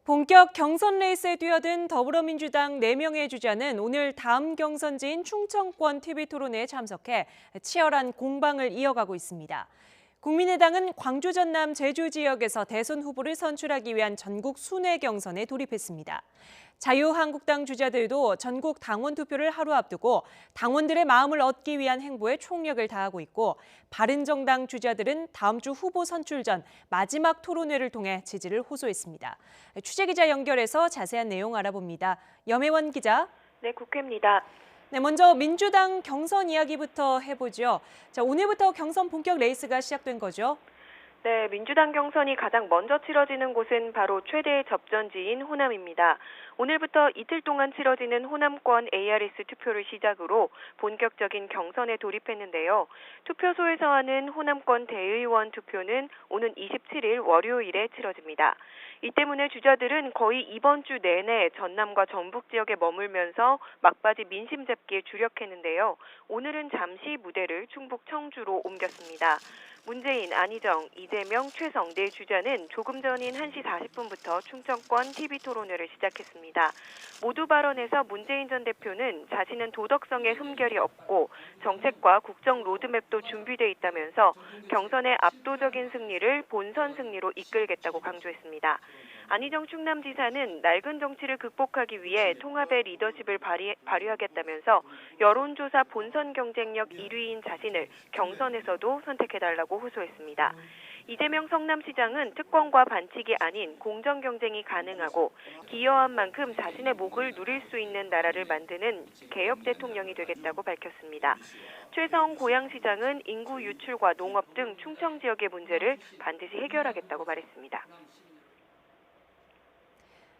본격 경선 레이스에 뛰어든 더불어민주당 4명의 주자는 오늘 다음 경선지인 충청권 TV토론회에 참석해 치열한 공방을 이어가고 있습니다. 국민의당은 광주, 전남, 제주 지역에서 대선 후보를 선출하기 위한 전국 순회 경선에 돌입했습니다. 자유한국당 주자들도 전국 당원 투표를 하루 앞두고 당원들의 마음을 얻기 위한 행보에 총력을 다하고 있고, 바른정당 주자들은 다음 주 후보 선출 전 마지막 토론회를 통해 지지를 호소했습니다. 취재기자 연결해서 자세한 내용 알아봅니다. 염혜원 기자. 네, 국회입니다. 네, 먼저 민주당 경선 이야기부터 해보죠. 자, 오늘부터 경선 본격 레이스가 시작된 거죠? 네, 민주당 경선이 가장 먼저 치러지는 곳은 바로 최대 접전지인 호남입니다. 오늘부터 이틀 동안 치러지는 호남권 ARS 투표를 시작으로 본격적인 경선에 돌입했는데요. 투표소에서 하는 호남권 대의원 투표는 오는 27일 월요일에 치러집니다. 이 때문에 주자들은 거의 이번 주 내내 전남과 전북 지역에 머물면서 막바지 민심 잡기에 주력했는데요. 오늘은 잠시 무대를 충북 청주로 옮겼습니다. 문재인, 안희정, 이재명, 최성 네 주자는 조금 전인 1시 40분부터 충청권 TV토론회를 시작했습니다. 모두 발언에서 문재인 전 대표는 자신은 도덕성에 흠결이 없고 정책과 국정 로드맵도 준비돼 있다면서 경선의 압도적인 승리를 본선 승리로 이끌겠다고 강조했습니다. 안희정 충남지사는 낡은 정치를 극복하기 위해 통합의 리더십을 발휘하겠다면서 여론조사 본선 경쟁력 1위인 자신을 경선에서도 선택해달라고 호소했습니다. 이재명 성남시장은 특권과 반칙이 아닌 공정 경쟁이 가능하고 기여한 만큼 자신의 목을 누릴 수 있는 나라를 만드는 개혁 대통령이 되겠다고 밝혔습니다. 최성 고양시장은 인구 유출과 농업 등 충청 지역의 문제를 반드시 해결하겠다고 말했습니다.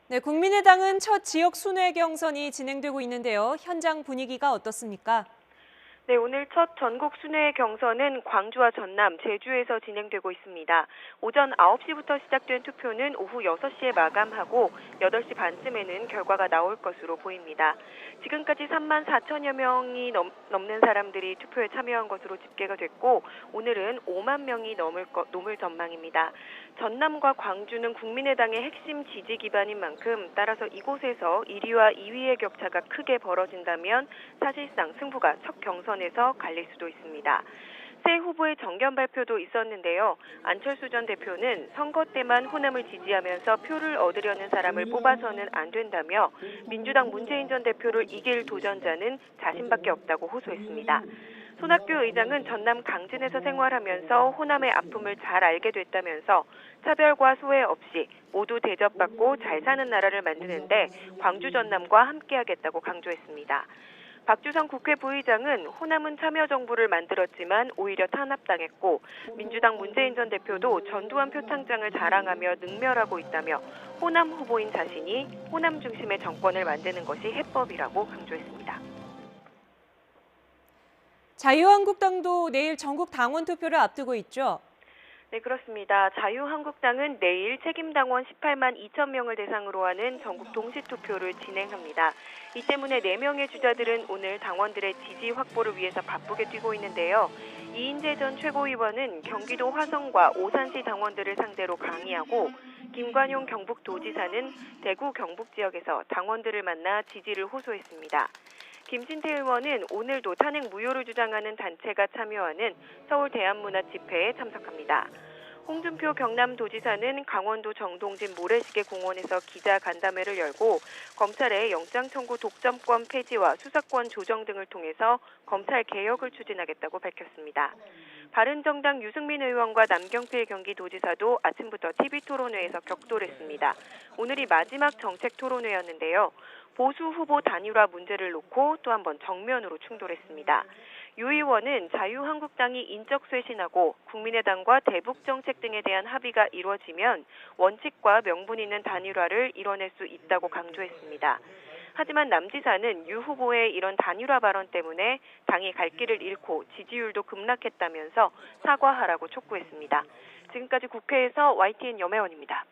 네, 국민의당은 첫 지역 순회 경선이 진행되고 있는데요. 현장 분위기가 어떻습니까? 네, 오늘 첫 전국 순회 경선은 광주와 전남, 제주에서 진행되고 있습니다. 오전 9시부터 시작된 투표는 오후 6시에 마감하고 8시 반쯤에는 결과가 나올 것으로 보입니다. 지금까지 3만 4천여 명이 넘는 사람들이 투표에 참여한 것으로 집계가 됐고, 오늘은 5만 명이 넘을 전망입니다. 전남과 광주는 국민의당의 핵심 지지 기반인 만큼 따라서 이곳에서 1위와 2위의 격차가 크게 벌어진다면 사실상 승부가 첫 경선에서 갈릴 수도 있습니다. 새 후보의 정견 발표도 있었는데요. 안철수 전 대표는 선거 때만 호남을 지지하면서 표를 얻으려는 사람을 뽑아서는 안 된다며 민주당 문재인 전 대표를 이길 도전자는 자신밖에 없다고 호소했습니다. 손학규 의장은 전남 강진에서 생활하면서 호남의 아픔을 잘 알게 됐다면서 차별과 소외 없이 모두 대접받고 잘 사는 나라를 만드는데 광주 전남과 함께하겠다고 강조했습니다. 박주선 국회 부의장은 호남은 참여정부를 만들었지만 오히려 탄압당했고 민주당 문재인 전 대표도 전두환 표창장을 자랑하며 능멸하고 있다며 호남 후보인 자신이 호남 중심의 정권을 만드는 것이 해법이라고 강조했습니다. 자유한국당도 내일 전국 당원 투표를 앞두고 있죠? 네, 그렇습니다. 자유한국당은 내일 책임당원 18만 2천 명을 대상으로 하는 전국 동시투표를 진행합니다. 이 때문에 4명의 주자들은 오늘 당원들의 지지 확보를 위해서 바쁘게 뛰고 있는데요. 이인재 전 최고위원은 경기도 화성과 오산시 당원들을 상대로 강의하고 김관용 경북도지사는 대구 경북 지역에서 당원들을 만나 지지를 호소했습니다. 김진태 의원은 오늘도 탄핵 무효를 주장하는 단체가 참여하는 서울 대한문화 집회에 참석합니다. 홍준표 경남도지사는 강원도 정동진 모래시계 공원에서 기자 간담회를 열고 검찰의 영장 청구 독점권 폐지와 수사권 조정 등을 통해서 검찰 개혁을 추진하겠다고 밝혔습니다. 바른정당 유승민 의원과 남경필 경기도지사도 아침부터 TV토론회에서 격돌했습니다. 오늘이 마지막 정책 토론회였는데요. 보수 후보 단일화 문제를 놓고 또 한 번 정면으로 충돌했습니다. 유 의원은 자유한국당이 인적 쇄신하고 국민의당과 대북 정책 등에 대한 합의가 이루어지면 원칙과 명분 있는 단일화를 이뤄낼 수 있다고 강조했습니다. 하지만 남 지사는 유 후보의 이런 단일화 발언 때문에 당이 갈 길을 잃고 지지율도 급락했다면서 사과하라고 촉구했습니다. 지금까지 국회에서 YTN 염혜원입니다.